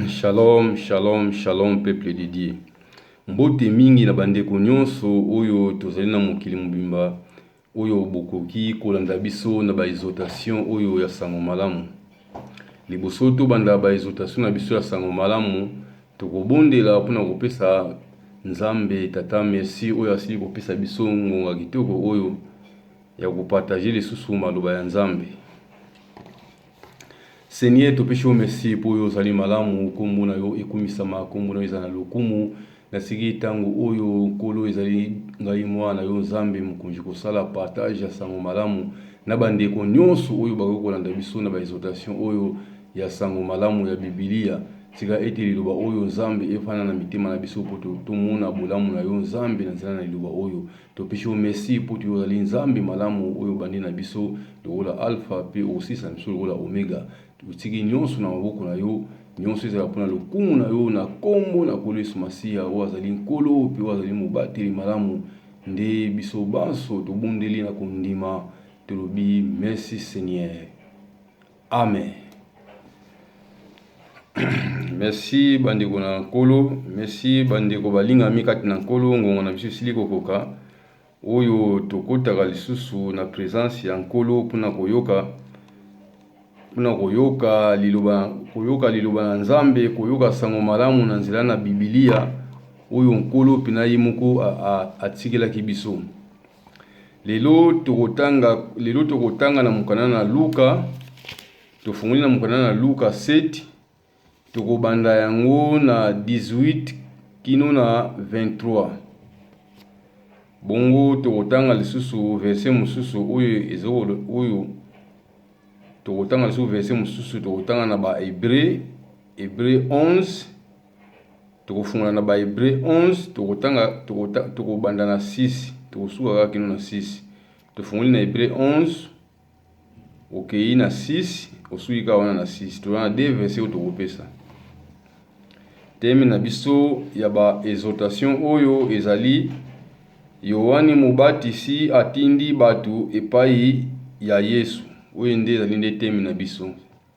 Shalom, shalom, shalom peuple de Dieu. Mbote mingi na bandeko nyonso oyo tozali na mokili mobimba oyo bokoki kolanda biso na ba exhortation oyo ya sango malamu. Liboso to banda ba exhortation na biso ya sango malamu tokobondela mpona kopesa Nzambe tata merci oyo asili kopesa biso ngonga kitoko oyo ya kopartager lisusu maloba ya Nzambe. Seigneur, topeshe merci pour yo zali malamu kombo na yo ekumisama kombo na yo ezana lokumu na sigi tango oyo kolo ezali ngai mwana yo Nzambe mokonzi kosala partage ya sango malamu na bandeko nyonso oyo bakokolanda biso na ba exhortation oyo ya sango malamu ya Biblia sika ete liloba oyo Nzambe efana na mitema na biso poto tomona bolamu na yo Nzambe na nzela na liloba oyo topeshe merci poto yo zali Nzambe malamu oyo bandi na biso lokola alpha pe osisa biso lokola omega utiki nyonso na maboko na yo nyonso ezala mpona lokumu na yo na kombo na kolo Yesu Masiya oyo azali nkolo pe oyo azali mobateli malamu nde biso banso tobondeli na kondima tolobi merci Seigneur. Amen. Merci bandeko na nkolo, merci bandeko balingami kati na nkolo ngonga na biso sili kokoka oyo tokotaka lisusu na présence ya nkolo mpona koyoka liloba na Nzambe, koyoka sango malamu na nzela na Biblia oyo nkolo pena ye moko atikelaki biso. Lelo tokotanga na mokanda na Luka, tofungoli na mokanda na Luka 7, tokobanda yango na 18 kino na 23. Bongo tokotanga lisusu verset mosusu oyo tokotanga lisusu verset mosusu tokotanga na ba Hébreu 11, tokofungola na ba Hébreu 11 tokobanda na 6, tokosuka kaka kino na 6. Tofungoli na Hébreu 11 okei na 6 osuki kaka wana na 6. Tokona 2 verset oyo tokopesa. Teme na biso ya ba exhortation oyo ezali Yohani Mobatisi atindi batu epai ya Yesu. Oyo nde ezali nde teme na biso.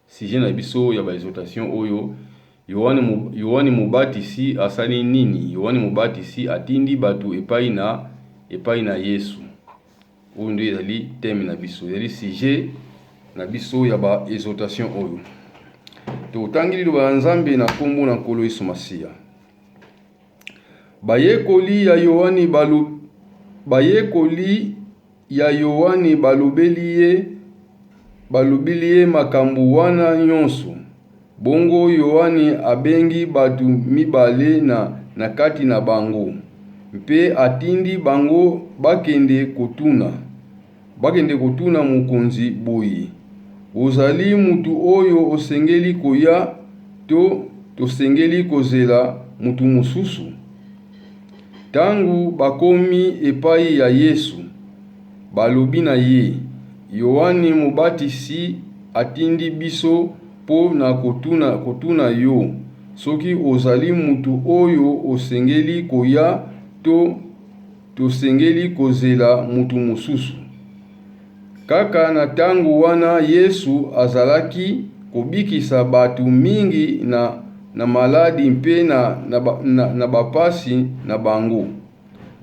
Sujet na biso ya ba exhortation oyo Yohani Mobatisi asali nini? Yohani Mobatisi atindi batu epai na Yesu. Oyo nde ezali teme na biso. Ezali sujet na biso ya ba exhortation oyo. Totangili liloba na Nzambe na kombo na nkolo Yesu Masiya. Bayekoli ya Yohani balobeli ye makambo wana nyonso. Bongo Yohani abengi batu mibale na kati na bango. Mpe atindi bango bakende kotuna mokonzi boye. Ozali mutu oyo osengeli koya to tosengeli kozela mutu mosusu. Tangu bakomi epai ya Yesu, balobi na ye, Yohani Mobatisi atindi biso po na kotuna yo, soki ozali mutu oyo osengeli koya to tosengeli kozela mutu mosusu. Kaka na tangu wana Yesu azalaki kobikisa batu mingi na maladi mpe na bapasi na bango.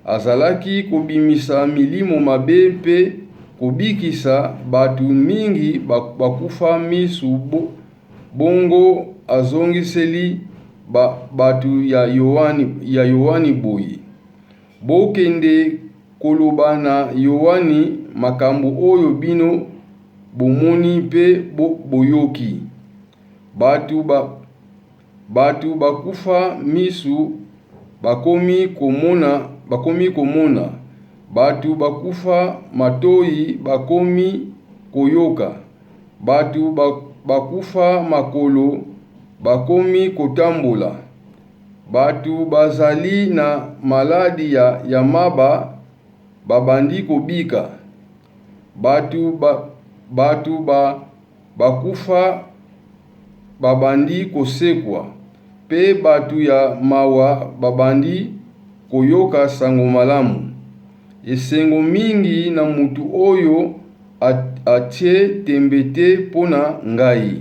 Azalaki kobimisa milimo mabe mpe kobikisa batu mingi bakufa misu bongo azongiseli batu ya Yohani boye. Bokende koloba na Yohani makambo oyo bino bomoni mpe boyoki. Batu bakufa misu bakomi komona. Batu bakufa matoi bakomi koyoka. Batu bakufa makolo bakomi kotambola. Batu bazali na maladi ya maba babandi kobika. Batu bakufa babandi kosekwa. Pe batu ya mawa babandi koyoka sango malamu. Esengo mingi na mutu oyo atie tembete pona ngai.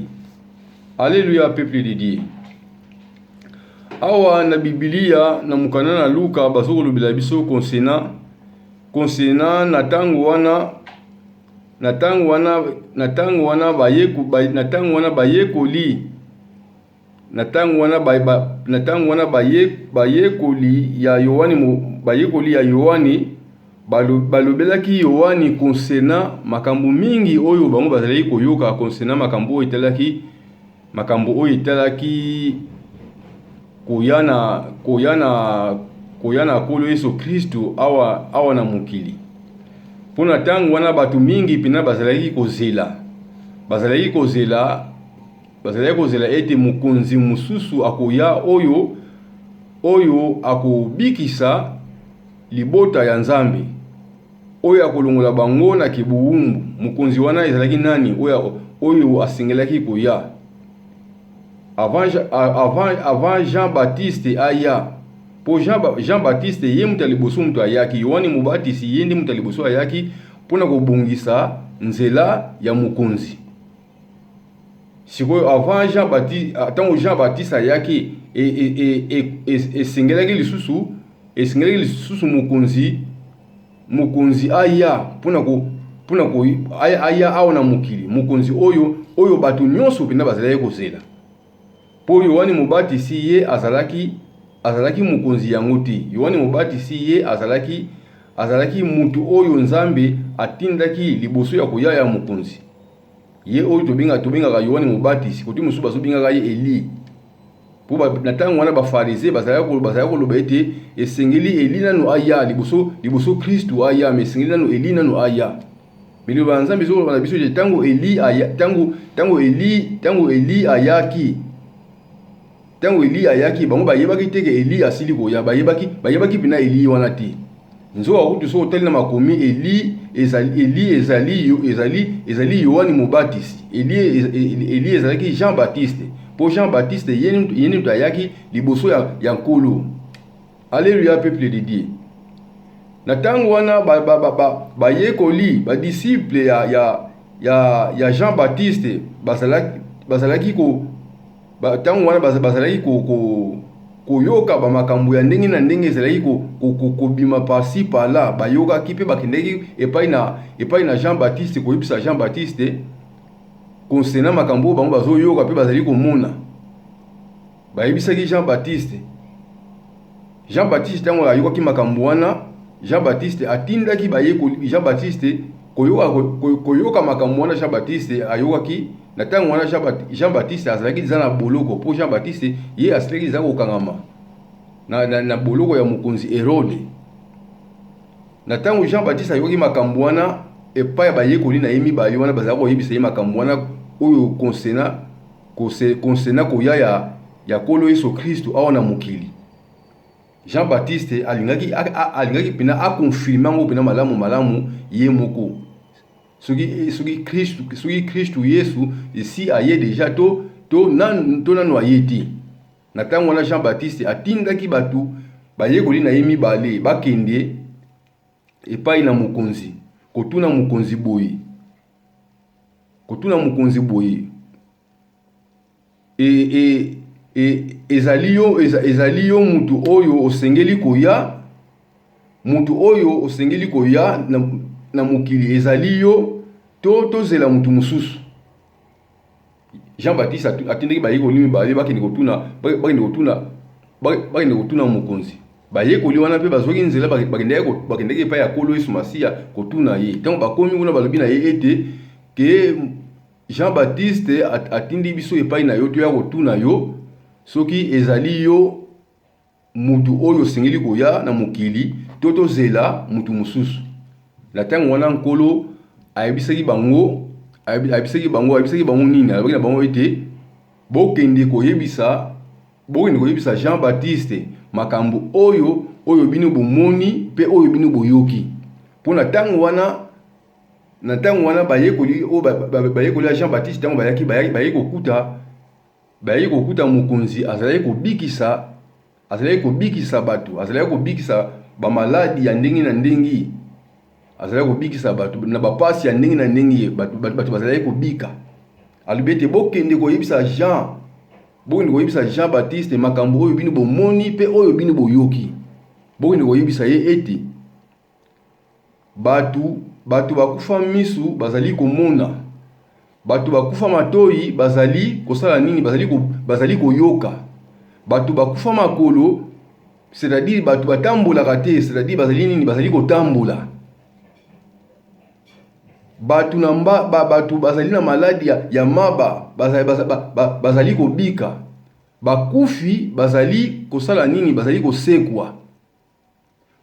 Alléluia peuple de Dieu. awa na Biblia na mukana na Luka basoko lobela biso concernant na tango wana bayekoli ya Yohani balobelaki Yohani concernant makambo mingi oyo bango bazali koyoka concernant makambo oyo etalaki koyana kolo Yesu Kristu awa na mokili. Pona tango wana batu mingi pina bazalaki kozela ete mokonzi mususu akoya oyo akobikisa libota ya Nzambe, oyo akolongola bango na kibuumbu. Mokonzi wana ezalaki nani? Oyo asengelaki koya avant Jean-Baptiste aya. Po Jean-Baptiste ye mutu liboso mutu ayaki, Yohani Mubatisi ye ndi mutu liboso ayaki pona kobongisa nzela ya mokonzi. Sikoyo avant Jean-Baptiste ayaki esengelaki lisusu mokonzi aya pona aya awa na mokili. Mokonzi oyo batu nyonso pena bazalaki kozela. Po Yohani Mubatisi ye azalaki mokonzi yango te. Yohani Mubatisi ye azalaki mutu oyo Nzambe atindaki liboso ya koya ya mokonzi. Ye oyo tobengaka Yohani Mubatisi, kote mosusu bazobengaka ye Eli. Po na tango wana ba Farisé bazalaki koloba ete esengeli Eli nanu aya liboso Kristu aya, mais esengeli nanu Eli nanu aya. Milo ba Nzambe zo na biso tango Eli ayaki bango bayebaki teke Eli asili koya, bayebaki pina Eli wana te. Nzo akutu so tali na makomi Eli ezali Yohani Mubatisi. Eli ezalaki Jean-Baptiste. Po Jean-Baptiste yeni mutu ayaki liboso ya nkolo. Alléluia, peuple de Dieu. Na tango wana bayekoli badisciple ya Jean-Baptiste bazalaki tango wana bazalaki koyoka ba makambo ya ndenge na ndenge ezalaki kobima pasi pala, bayokaki pe bakendeki epai na Jean-Baptiste koyebisa Jean-Baptiste concernant makambo bango bazoyoka pe bazali komona. Bayebisaki Jean-Baptiste tango ayokaki makambo wana, Jean-Baptiste atindaki bayekoli Jean-Baptiste koyoka makambo wana. Jean-Baptiste ayokaki na tango wana Jean-Baptiste azalaki diza na boloko. Po Jean-Baptiste ye asilaki diza kokangama na boloko ya mokonzi Herode. Na tango Jean-Baptiste ayokaki makambo wana epai ya bayekoli na ye mibali wana bazalaki koyebisa ye makambo wana oyo concernant koya ya kolo Yesu Kristu awa na mokili. Jean-Baptiste alingaki pena akonfirme ngo pena malamu ye moko. Soki Kristu Yesu esi aye deja to nanu aye te. Na tango wana Jean-Baptiste atindaki batu bayekoli na ye mibale bakende epai na mokonzi kotuna mokonzi boye. Ezali yo mutu oyo osengeli koya na mokili. Ezali yo tozela mutu mususu. Jean-Baptiste atindaki bayekoli mibale bakende kotuna mokonzi. Bayekoli wana pe bazwaki nzela bakendeki epai ya kolo Yesu Masiya kotuna ye. Tango bakomi kuna balobi na ye ete ke Jean-Baptiste atindi biso epai na yo to ya kotuna yo soki ezali yo mutu oyo sengeli koya na mokili to tozela mutu mususu. Na tango wana nkolo ayebisaki bango nini? Alobaki na bango ete bokende koyebisa Jean-Baptiste makambo oyo bino bomoni pe oyo bino boyoki. Po na tango wana bayekoli ya Jean-Baptiste tango bayeki kokuta mokonzi azalaki kobikisa batu, azalaki kobikisa ba maladi ya ndenge na ndenge, azalaki kobikisa batu na bapasi ya ndenge na ndenge, batu bazalaki kobika. Alobete bokende koyebisa Boki koyebisa Jean Baptiste makambo oyo bino bomoni pe oyo bino boyoki. Boki koyebisa ye ete batu bakufa misu bazali komona. Batu bakufa matoyi bazali kosala nini, bazali koyoka. Batu bakufa makolo, c'est-à-dire batu batambola kate, c'est-à-dire bazali nini, bazali kotambola. Batu bazali na maladi ya maba, bazali kobika. Bakufi bazali kosala nini, bazali kosekwa.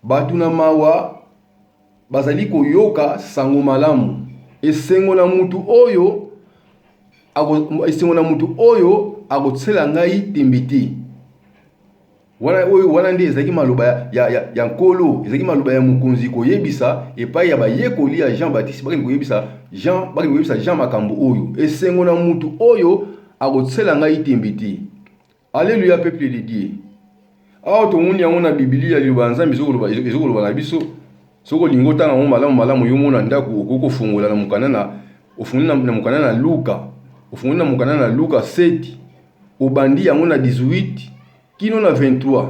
Batu na mawa bazali koyoka sango malamu. Esengo na mutu oyo akotsela ngai tembete. Wana nde ezaki maloba ya nkolo, ezaki maloba ya mukonzi koyebisa epai ya bayekoli ya Jean Baptiste, baki koyebisa Jean makambo oyo. Esengo na mutu oyo akotsela ngai tembete. Alléluia, peuple de Dieu. Awa tomoni yango na Biblia liloba Nzambe ezokoloba na biso. Soko lingo tanga mo malamu yo mona ndako okoko fungola na mukana ofungula na mukana na Luka. Ofungula na mukana na Luka 7. Obandi yango na 18 kino na 23.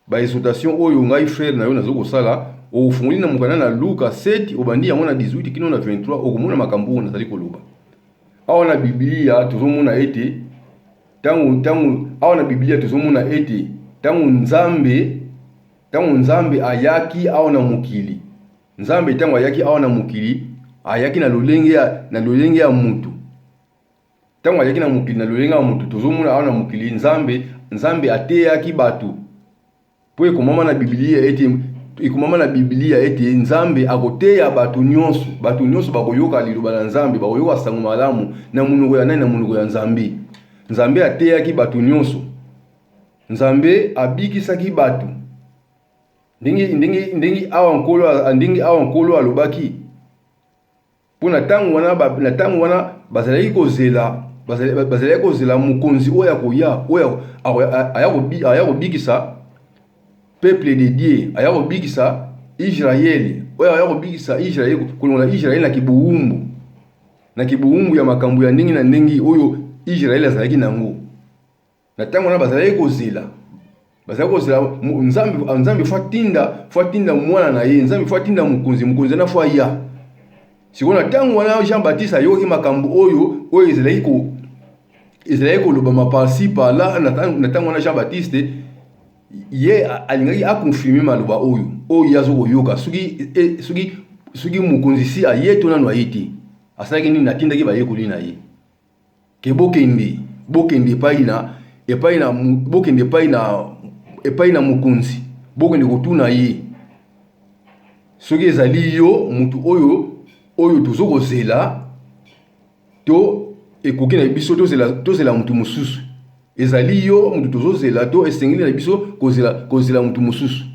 Ba exhortation oyo ngai frère na yo nazoko sala ofunguli na mukana na Luka 7 obandi yango na 18 kino na 23 okomona makambo na zali koloba. Awa na Biblia tozomona ete tangu awa na Biblia tozomona ete tangu Nzambe ayaki awa na mukili. Nzambe tangu ayaki awa na mukili, ayaki na lolenge ya mutu. Tangu ayaki na mukili na lolenge ya mutu, tozomona awa na mukili Nzambe ateyaki batu. Po ekomama na Biblia ete Nzambe akoteya batu nyonso. Batu nyonso bakoyoka liloba la Nzambe, bakoyoka sango malamu na munoko ya nani, na munoko ya Nzambe. Nzambe ateyaki batu nyonso. Nzambe abikisaki batu. Ndingi awa nkolo alobaki. Po na tangu wana bazalaki kozela mukonzi oya koya, aya kobikisa peuple de Dieu, aya kobikisa Israeli, oya aya kobikisa Israeli, kolongola Israeli na kibuumbu ya makambo ya ndingi na ndingi oyo Israeli azalaki nango. Na tangu wana bazalaki kozela Nzambe fatinda mwana na ye, Nzambe fatinda mukonzi na fwa ya. Sikona tangu wana Jean Baptiste ayoki makambo oyo Israeli koloba mapasi pala, na tangu wana Jean Baptiste ye alingaki akonfirme maloba oyo yazo koyoka. Suki mukonzi si ayeto nanu ayeti. Asalaki nini natindaki bayekoli na ye. Ke bokende epai na mukonzi, bokende kotuna ye. Soki ezali yo mutu oyo tozokozela to ekoki na biso tozela mutu mususu. Ezali yo mutu tozozela to esengeli na biso kozela mutu mususu.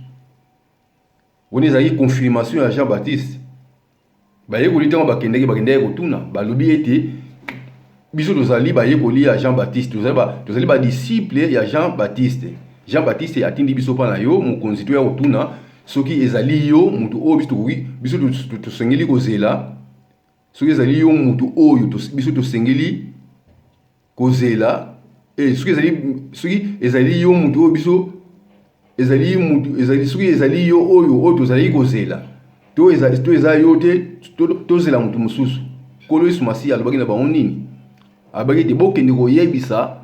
Woni ezali confirmation ya Jean Baptiste. Bayekoli tango bakendeki kotuna balobi ete biso tozali bayekoli ya Jean Baptiste, tozali ba disciple ya Jean Baptiste. Jean Baptiste atindi biso pa na yo mukonzi to ya kotuna soki ezali yo mutu oyo biso tosengeli kozela. Soki ezali yo mutu oyo biso tosengeli kozela. Soki ezali yo mutu oyo biso soki ezali yo oyo tozali kozela. To ezali yo te tozela mutu mususu. Kolo Yesu Masiya alobaki na bango nini? Abaki te bokende koyebisa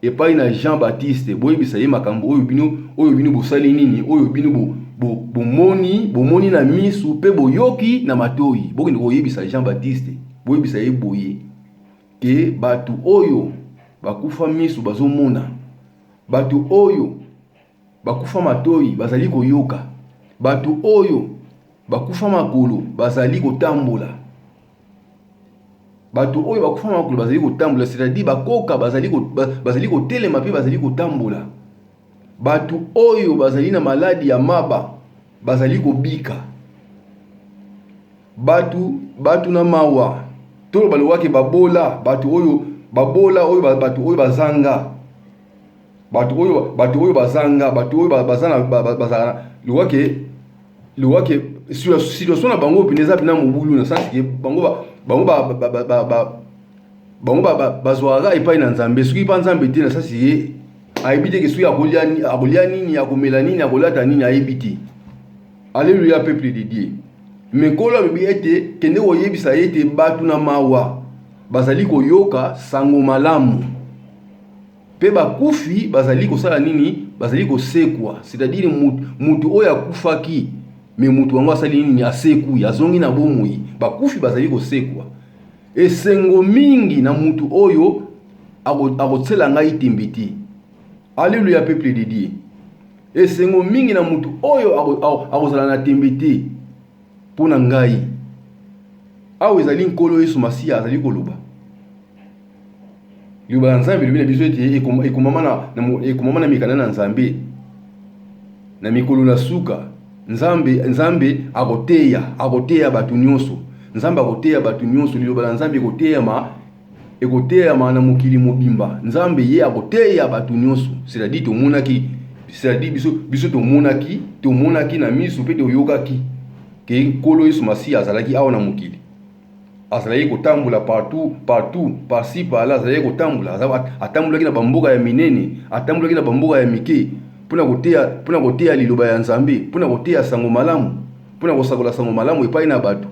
epai na Jean Baptiste, boyebisa ye makambo oyo bino bosali nini, oyo bino bomoni na misu pe boyoki na matoyi. Bokende koyebisa Jean Baptiste, boyebisa ye boye ke batu oyo bakufa misu bazomona, batu oyo bakufa matoyi bazali koyoka, batu oyo bakufa makolo bazali kotambola. Batu oyo bakufa makolo bazali kotambola, c'est-à-dire bakoka bazali kotelema pe bazali kotambola. Batu oyo bazali na maladi ya maba bazali kobika. Batu na mawa tolo balowaki babola, batu oyo bazanga. Batu oyo bazana luwake situation na bango pineza bina mobulu na sens que bango bango bazwaka epai na Nzambe soki pa Nzambe te na sasi ye ayebi te ke soki akolia nini akomela nini akolata nini ayebi te. Alléluia peuple de Dieu. Mais kolo alobi ete kende koyebisa ete batu na mawa bazali koyoka sango malamu pe bakufi bazali kosala nini bazali kosekwa, c'est-à-dire mutu oyo akufaki mais mutu wango asali nini asekwi azongi na bomoi bakufi bazali kosekwa. Esengo mingi na mutu oyo akotsela ngai tembe te. Alléluia peuple de Dieu. Esengo mingi na mutu oyo akozala na tembe te pona ngai. Awo ezali nkolo Yesu Masiya azali koloba. Liba na Nzambe lobi na biso ete ekomama na mikanda na Nzambe na mikolo na suka. Nzambe akoteya batu nyonso. Nzambe akoteya batu nyonso. Liba na Nzambe ekoteyama na mokili mobimba. Nzambe ye akoteya batu nyonso. C'est-à-dire tomonaki, c'est-à-dire biso tomonaki na miso pe toyokaki ke nkolo Yesu Masiya azalaki awa na mokili. Azalaki kotambola partout par-ci par-là, azalaki kotambola, atambulaki na bamboka ya minene, atambulaki na bamboka ya mike, pona koteya liloba ya Nzambe, pona koteya sango malamu, pona kosakola sango malamu epai na bato.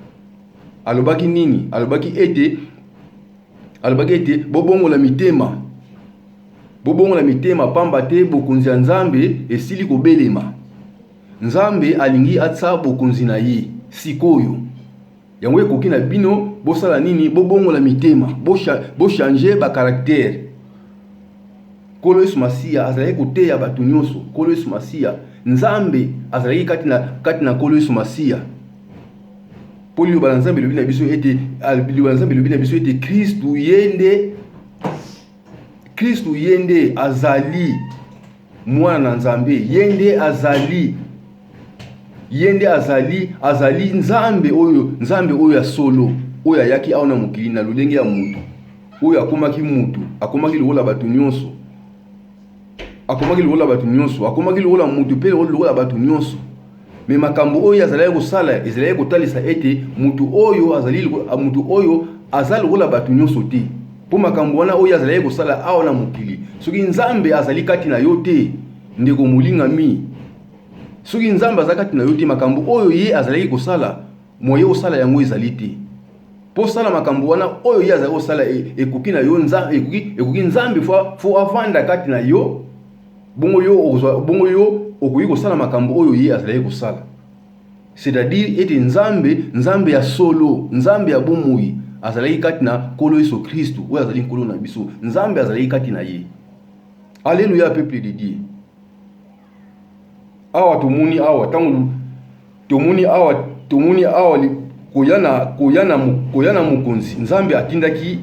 Alobaki nini? Alobaki ete bobongola mitema pamba te bokonzi ya Nzambe esili kobelema. Nzambe alingi atsa bokonzi na ye sikoyo. Yango ekoki na bino bosala nini bobongola mitema bo changer ba caractère. Kolo Yesu Masiya azalaki koteya batu nyonso. Kolo Yesu Masiya Nzambe azalaki kati na Kolo Yesu Masiya. Poli ba Nzambe lobi na biso ete Kristu yende azali mwana na Nzambe. Yende azali Nzambe oyo ya solo, oyo ayaki awa na mokili na lolenge ya mutu, oyo akomaki mutu, akomaki lokola batu nyonso, akomaki lokola mutu pe lokola batu nyonso. Me makambo oyo azalaki kosala ezalaki kotalisa ete mutu oyo azali lokola batu nyonso te. Po makambo wana oyo azalaki kosala awa na mokili, soki Nzambe azali kati na yo te, ndeko molingami, soki Nzambe azali kati na yo te, makambo oyo ye azalaki kosala moye osala yango ezali te. Po sala makambo wana oyo ye azalaki kosala ekoki na yo ekoki Nzambe fo avanda kati na yo, bongo yo okoki kosala makambo oyo ye azalaki kosala. C'est-à-dire ete Nzambe ya solo, Nzambe ya bomoi azalaki kati na Kolo Yesu Kristu oyo azali nkolo na biso. Nzambe azalaki kati na ye. Alléluia peuple de Dieu. Awa tomoni awa koyana mokonzi. Nzambe atindaki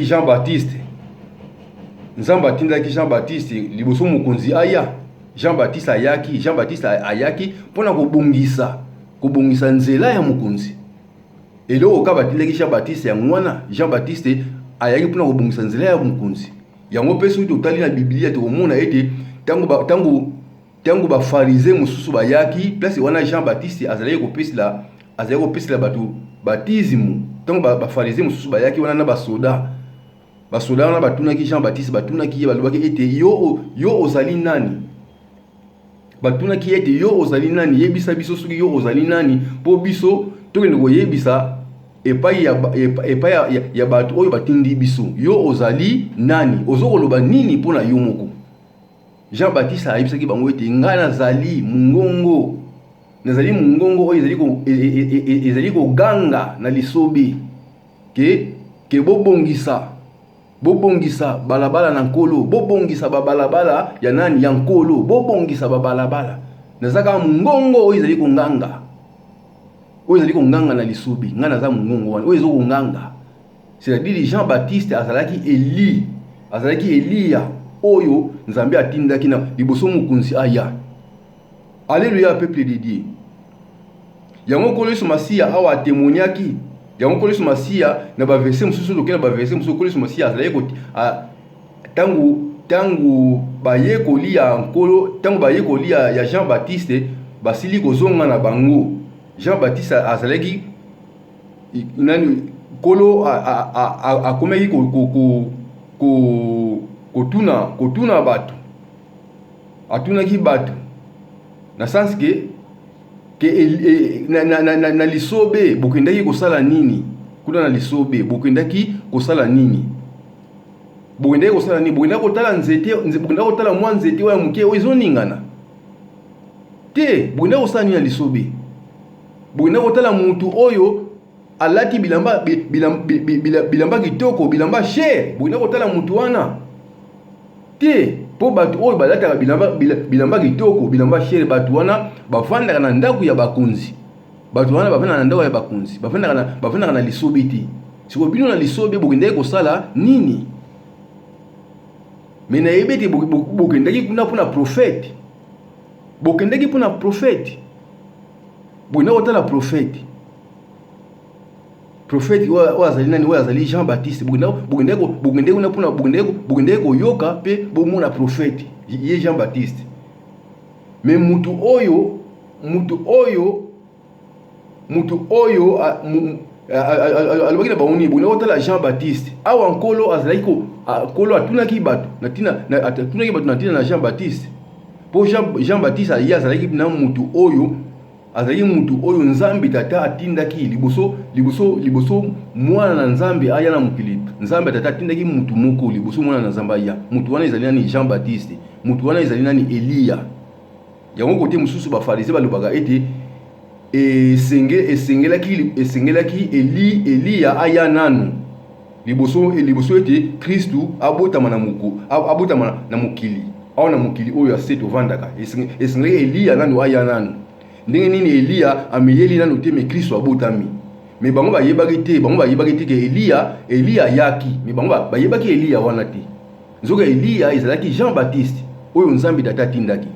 Jean-Baptiste. Nzambe atindaki Jean-Baptiste liboso mokonzi aya. Jean-Baptiste ayaki pona kobongisa nzela ya mokonzi. Eloko ka batindaki Jean-Baptiste ya ngwana, Jean-Baptiste ayaki pona kobongisa nzela ya mokonzi. Yango peso totali na Biblia tokomona ete tango ba farisé mususu bayaki place wana Jean-Baptiste azalaki kopesela batu baptisme. Tango ba farisé mususu bayaki wana na basoda wana batunaki Jean-Baptiste, batunaki ye balobaki ete yo ozali nani? Batunaki ete yo ozali nani? Yebisa biso soki yo ozali nani po biso tokende koyebisa epai ya batu oyo batindi biso. Yo ozali nani? Ozokoloba nini pona yo moko? Jean-Baptiste ayebisaki bango ete ngai nazali mungongo oyo ezali koganga na lisobe ke bobongisa balabala na nkolo, bobongisa babalabala ya nani? Ya nkolo, bobongisa babalabala. Nazaka mungongo oyo ezali konganga na lisobe. Ngai naza mungongo wana oyo ezokonganga. C'est-à-dire Jean-Baptiste azalaki Eliya oyo Nzambe atindaki na liboso mokonzi aya. Alléluia peuple de Dieu. Yango Kolo Yesu Masiya awa témoignaki. Yango Kolo Yesu Masiya na ba verset mususu lokela ba verset mususu Kolo Yesu Masiya azalaki ko tangu bayekoli ya Jean-Baptiste basili kozonga na bango. Jean-Baptiste azalaki kolo akomeki kotuna bato, atunaki bato na sens ke na lisobe bokendaki kosala nini kuna na lisobe, bokendaki kosala nini, bokendaki kosala nini, bokendaki kotala nzete, bokendaki kotala mwa nzete oyo moke oyo ezoningana te, bokendaki kosala nini na lisobe, bokendaki kotala mutu oyo alati bilamba kitoko, bilamba cher, bokendaki kotala mutu wana te. Po bato oyo balataka bilamba kitoko, bilamba cher, bato wana bafandaka na ndako ya bakonzi, bato wana bafandaka na ndako ya bakonzi, bafandaka na lisobe te. Siko bino na lisobe bokendaki kosala nini? Me na yebe te bokendaki kuna mpona prophète, bokendaki mpona prophète, bokendaki kotala prophète. Prophète oyo azali nani? Oyo azali Jean-Baptiste. Bokendaki kuna mpona bokendaki koyoka pe bomona prophète ye Jean-Baptiste. Me mutu oyo alobaki na bauni bokendaki kotala Jean-Baptiste. Awa nkolo azalaki nkolo atunaki bato na tina na Jean-Baptiste. Po Jean-Baptiste azalaki na mutu oyo, azalaki mutu oyo Nzambe tata atindaki liboso mwana na Nzambe aya na mokili. Nzambe tata atindaki mutu moko liboso mwana na Nzambe aya. Mutu wana ezali nani? Jean-Baptiste. Mutu wana ezali nani? Elia. Yango kote mususu ba Farisé balobaka ete esengelaki Elia aya nanu liboso ete Kristu abotama na mokili. Awa na mokili oyo ase tovandaka. Esengelaki Elia nanu aya nanu. Ndenge nini Elia ameyeli nanu te, me Kristo abotami. Me bango bayebaki te ke Elia yaki. Me bango bayebaki Elia wana te. Nzoka Elia ezalaki Jean-Baptiste oyo Nzambe tata atindaki.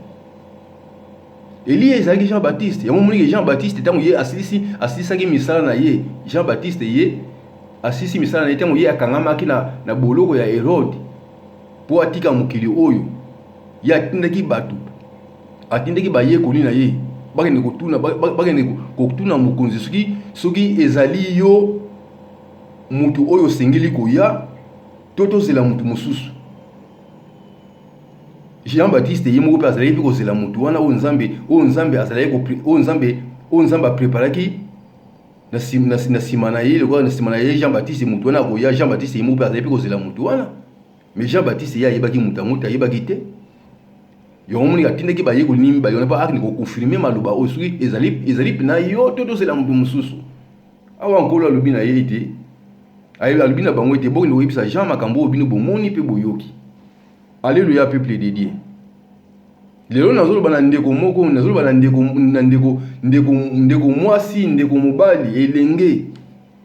Elia ezalaki Jean-Baptiste. Yango moni ke Jean-Baptiste tango ye asilisaki misala na ye. Jean-Baptiste ye asisi misala na ye tango ye akangamaki na boloko ya Herode po atika mokili oyo. Ye atindaki bato, atindaki bayekoli na ye. Bakende kotuna mokonzi soki ezali yo mutu oyo sengeli koya to tozela mutu mosusu. Jean-Baptiste ye moko pe azalaki pe kozela mutu wana oyo Nzambe azalaki oyo Nzambe apreparaki na sima na ye. Lokola na sima na ye Jean-Baptiste mutu wana koya, Jean-Baptiste ye moko pe azalaki pe kozela mutu wana. Mais Jean-Baptiste ye ayebaki mutu yango te, ayebaki te. Yo moni atindaki bayekoli nimi bayona pa akini ko confirmer maloba oyo soki ezali pena yo to tozela mutu mosusu. Awa nkolo alobi na ye ete alobi na bango ete bokende koyebisa Jean makambo oyo bino bomoni pe boyoki. Alléluia peuple de Dieu. Lelo nazoloba na ndeko moko, nazoloba na ndeko mwasi, ndeko mobali, elenge,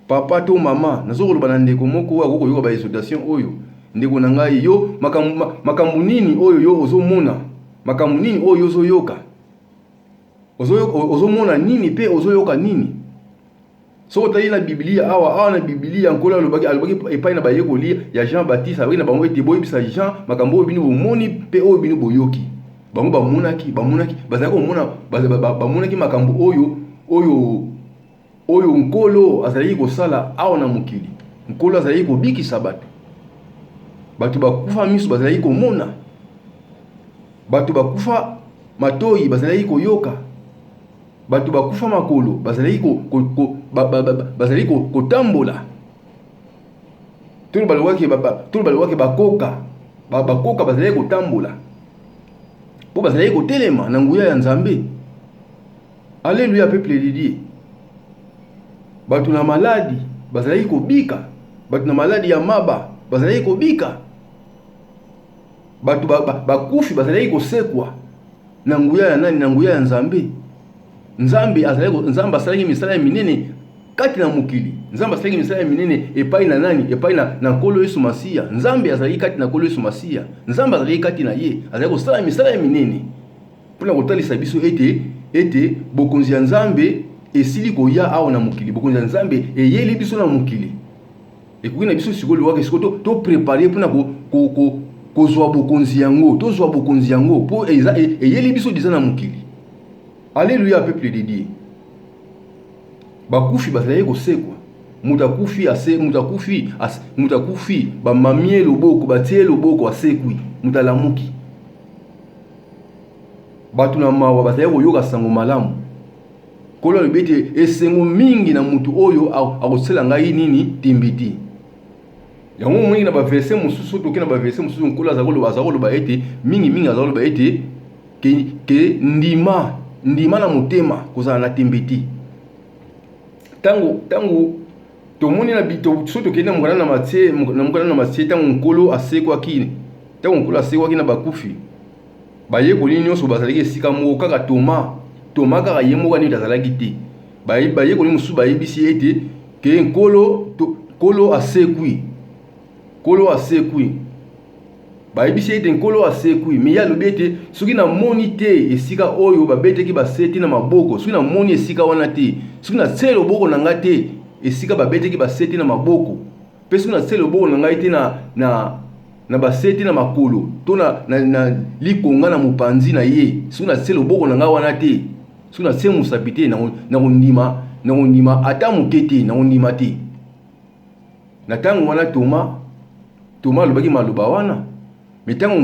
papa to mama, nazoloba na ndeko moko oyo akoyoka ba exhortation oyo. Ndeko na ngai yo makambo nini oyo yo ozomona? Makambo nini oyo ozoyoka? Ozomona nini pe ozoyoka nini? So tali na Biblia awa na Biblia nkolo alobaki epai na bayekoli ya Jean-Baptiste avec na bango ete boyebisa Jean makambo oyo bino bomoni pe oyo bino boyoki. Bango bamonaki bazalaki komona bamonaki makambo oyo nkolo azalaki kosala awa na mokili. Nkolo azalaki kobikisa bato bakufa miso bazalaki komona, bato bakufa matoyi bazalaki koyoka, bato bakufa makolo bazalaki kotambola. Tolo balwaki bakoka bazalaki kotambola. Po bazalaki kotelema na nguya ya Nzambe. Alléluia peuple de Dieu. Bato na maladi bazalaki kobika, bato na maladi ya maba bazalaki kobika. Bato bakufi bazalaki kosekwa na nguya ya nani? Na nguya ya Nzambe. Nzambe asalaki misala ya minene kati na mokili. Nzambe asalaki misala ya minene epai na nani? Epai na nkolo Yesu Masia. Nzambe azalaki kati na nkolo Yesu Masia. Nzambe azalaki kati na ye, azalaki kosala misala ya minene mpona kotalisa biso ete bokonzi ya Nzambe esili koya awa na mokili. Bokonzi ya Nzambe eyeli biso na mokili. Ekoki na biso sikolo waka siko to préparer mpona kozwa bokonzi yango, tozwa bokonzi yango po eyeli biso diza na mokili. Alléluia peuple de Dieu. Bakufi bazalaki kosekwa, mutakufi ba mamie loboko batie loboko asekwi mutalamuki batu na mawa bataya koyoka sango malamu kolo libete esengo mingi na mutu oyo akosela ngai nini timbiti yango mwingi na ba verset mususu toke na ba verset mususu nkola azakolo ba ete mingi azakolo ba ete ke ndima na mutema kozala na timbiti tango tomoni na bito soto kenda mukana na matie tango nkolo asekwaki na bakufi bayekoli nyonso bazalaki esika moko kaka Toma kaka ye moko nini azalaki te bayekoli mosusu bayebisi ete ke nkolo asekwi bayebisi ete nkolo asekwi me ya lobi ete soki namoni te esika oyo babeteki baseti na maboko soki namoni esika wana te soki natie loboko na ngai te esika babeteki baseti na maboko mpe soki natie loboko na ngai te na baseti na makolo to na likonga na mopanzi na ye soki natie loboko na ngai wana te soki natie mosapi te nakondima ata moke te nakondima te na ntango wana Toma alobaki maloba wana me ntango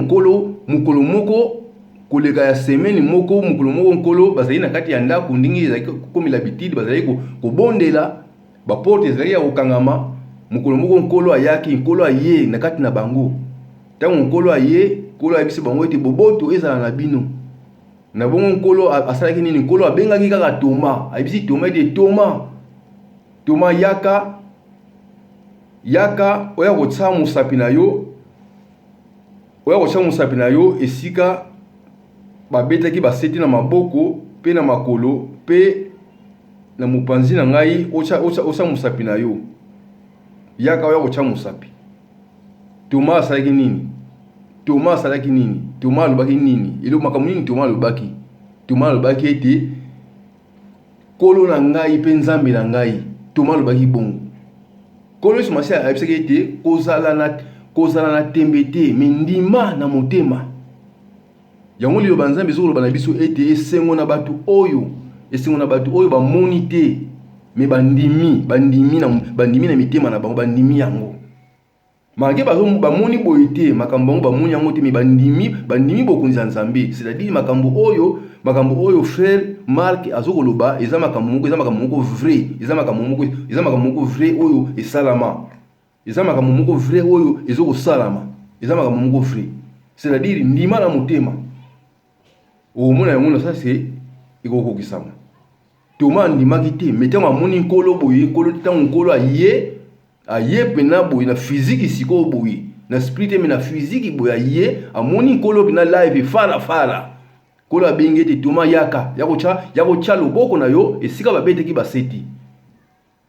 mokolo moko koleka ya semaine moko mokolo moko nkolo bazali na kati ya ndako ndenge ezalaki kokomela bitidi bazali kobondela baporte ezalaki ya kokangama mokolo moko nkolo aye na kati na bango ntango nkolo ayebisi bango ete boboto ezala na bino na bongo nkolo asalaki nini nkolo abengaki kaka Toma ayebisi Toma ete Toma yaka oya kotsa mosapi na yo esika babetaki baseti na maboko pe na makolo pe na mopanzi na ngai osa mosapi na yo yaka oya kotsa mosapi Toma asalaki nini Toma alobaki nini elo makambo nini Toma alobaki ete kolo na ngai pe nzambe na ngai Toma alobaki bongo kolo Yesu Masiya ayebisaki ete kozala na tembe te me ndima na motema yango liloba nzambe ezokoloba na biso ete esengo na bato oyo bamoni te me bandimi na mitema na bango bandimi yango malgré bamoni boye te makambo bango bamoni yango te me bandimi bokonzi ya Nzambe c'est-à-dire makambo oyo frère Mark azokoloba eza makambo moko vrai eza makambo moko vrai oyo esalama eza makambo moko vrai oyo ezokosalama eza makambo moko vrai c'est-à-dire ndima na motema omona yango na sase ekokokisama Toma andimaki te me ntango amoni nkolo boye ntango nkolo aye pena boye na physique sikoyo boye na spirit me na physique boye aye amoni nkolo pena live fara nkolo abengi ete Toma yaka ya kotya loboko na yo esika babeteki baseti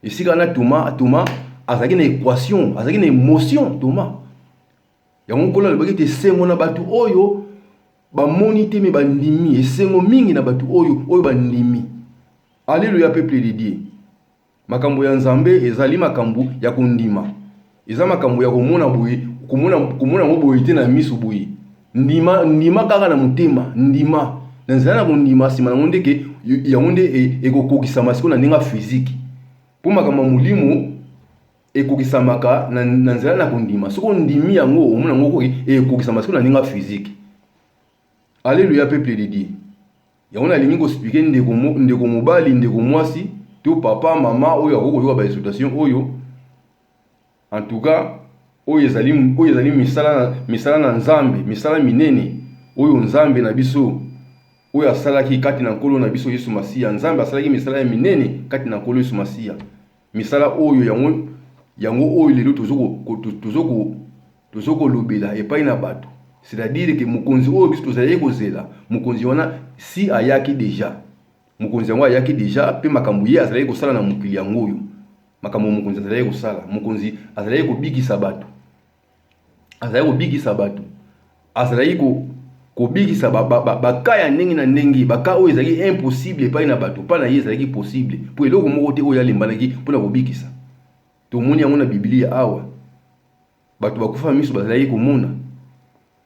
esika na Toma azalaki na équation azalaki na émotion Toma yango nkolo alobaki ete esengo na bato oyo bamoni te me bandimi esengo mingi na bato oyo bandimi Alléluia peuple de Dieu makambo ya Nzambe ezali makambo ya kondima eza makambo ya komona boye komona ngo boye te na miso boye ndima kaka na motema ndima na nzela na kondima sima na ndeke yango nde ekokokisama siko na ndenge physique po makambo molimo ekokisamaka na nzela na kondima siko ndimi yango omona ngo ekokisama siko na ndenge physique Alléluia peuple de Dieu yango na lingi ko expliquer ndeko mobali ndeko mwasi to papa mama oyo akokoyoka ba exhortation oyo en tout cas oyo ezali misala na Nzambe misala minene oyo Nzambe na biso oyo asalaki kati na nkolo na biso Yesu Masiya Nzambe asalaki misala ya minene kati na nkolo Yesu Masiya misala oyo yango oyo lelo tozokolobela epai na bato c'est-à-dire que mokonzi oyo biso tozali kozela mokonzi wana si ayaki déjà mokonzi yango ayaki déjà pe makambo ye azalaki kosala na mokili yango oyo makambo mokonzi azalaki kosala mokonzi azalaki kobikisa bato azalaki kobikisa baka ya ndenge na ndenge baka oyo ezalaki impossible epai na bato mpa na ye ezalaki possible po eloko moko te oyo alembanaki mpona kobikisa tomoni yango na Biblia awa bato bakufa miso bazalaki komona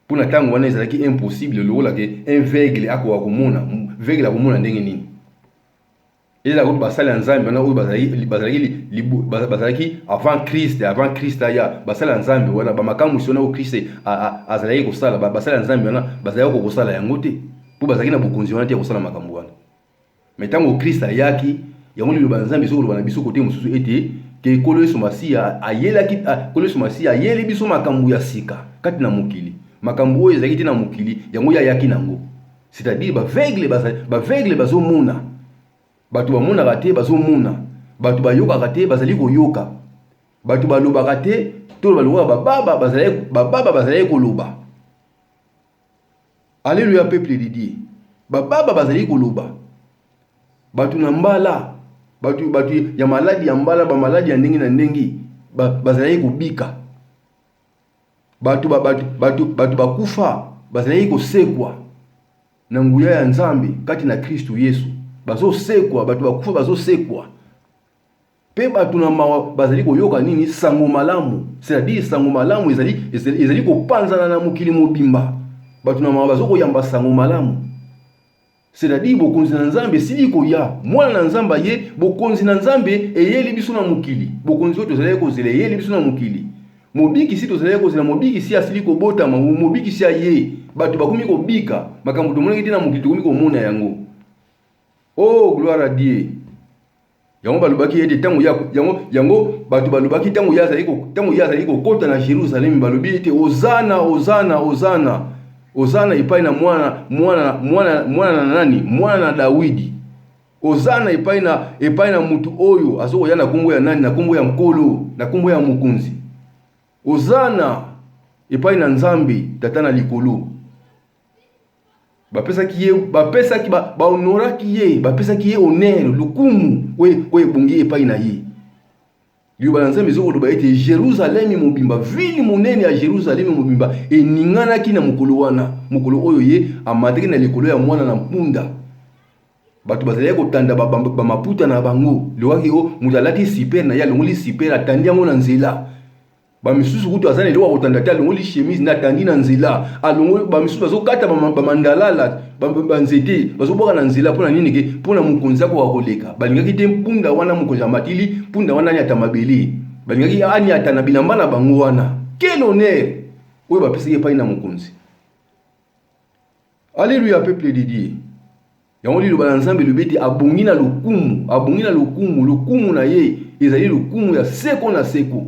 mpona ntango wana ezalaki impossible lokola ke un aveugle akoka komona aveugle akomona ndenge nini eza ko basala nzambe wana oyo bazalaki avant Christ aya basala nzambe wana bamakambo sona o Christ azalaki kosala basala nzambe wana bazalaki kokosala yango te po bazalaki na bokonzi wana te kosala makambo wana. Mais tango Christ ayaki yango liloba nzambe soko na biso kote mosusu ete ke Kolo Yesu Masiya ayelaki Kolo Yesu Masiya ayeli biso makambo ya sika kati na mokili makambo oyo ezalaki te na mokili yango yayaki nango, c'est-à-dire baveugle bazomona, bato bamonaka te bazomona, bato bayokaka te bazali koyoka, bato balobaka te to balobaka bababa bazali koloba. Alléluia peuple de Dieu. Bababa bazali koloba. Bato na mbala, bato ya maladi ya mbala, ba maladi ya ndenge na ndenge bazali kobika. Bato bakufa bazali kosekwa na nguya ya Nzambe kati na Kristo Yesu. Bazosekwa, bato bakufa bazosekwa. Pe bato na mawa bazali koyoka nini sango malamu, c'est-à-dire sango malamu ezali kopanzana na mokili mobimba. Bato na mawa bazoko yamba sango malamu, c'est-à-dire bokonzi na Nzambe sili koya mwana na Nzambe ye bokonzi na Nzambe eyeli biso na mokili. Bokonzi oyo tozali kozela eyeli biso na mokili. Mobiki si tozali kozela mobiki si asili kobota mobiki si aye bato bakomi kobika makambo tomonaki te na mokili tokomi komona yango. Oh gloire à Dieu. Yango balobaki ete tango yango bato balobaki tango yazali kokota na Jérusalem balobi ete Hosana Hosana Hosana Hosana epai na mwana na nani? Mwana na Dawidi. Hosana epai na mutu oyo azokoya na kombo ya nani? Na kombo ya Nkolo, na kombo ya Mokonzi. Hosana epai na Nzambe tata na likolo. Bapesaki bahonoraki ye, bapesaki ye honneur lukumu we bongi epai na ye. Liyoba na Nzambe ezokoloba ete Jérusalem mobimba, ville monene ya Jérusalem mobimba eninganaki na mokolo wana, mokolo oyo ye amataki na likolo ya mwana na mpunda. Bato bazali kotanda bamaputa na bango lokaki o mutu alati super na ya longoli super atandi yango na nzela. Bamisusu kutu azali loko kotanda te alongoli chemise na tandi na nzela, alongoli bamisusu bazokata bamandalala banzete bazoboka na nzela mpona nini ke mpona mokonzi ako koleka. Balingaki te mpunda wana mokonzi amatili mpunda wana ani ata mabele, balingaki ani ata na bilamba na bango wana. Quel honneur oyo bapesaki epai na mokonzi. Alléluia peuple de Dieu. Yango liloba na Nzambe lobi ete abongi na lokumu na ye ezali lokumu ya seko na seko.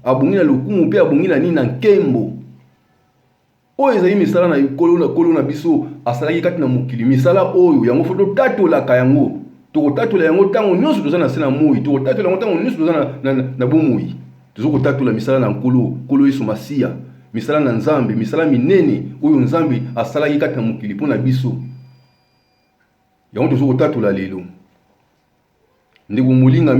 Abongi na lokumu pe abongi na nini na nkembo. Oyo ezali misala na kolo na biso asalaki kati na mokili. Misala oyo yango foto tatolaka yango. Tokotatola yango tango nyonso toza na se na moi. Tokotatola yango tango nyonso toza na bomoi. Tozokotatola misala na Kolo Yesu Masiya. Misala na Nzambe, misala minene oyo Nzambe asalaki kati na mokili mpona biso. Yango tozokotatola lelo. Ndeko molinga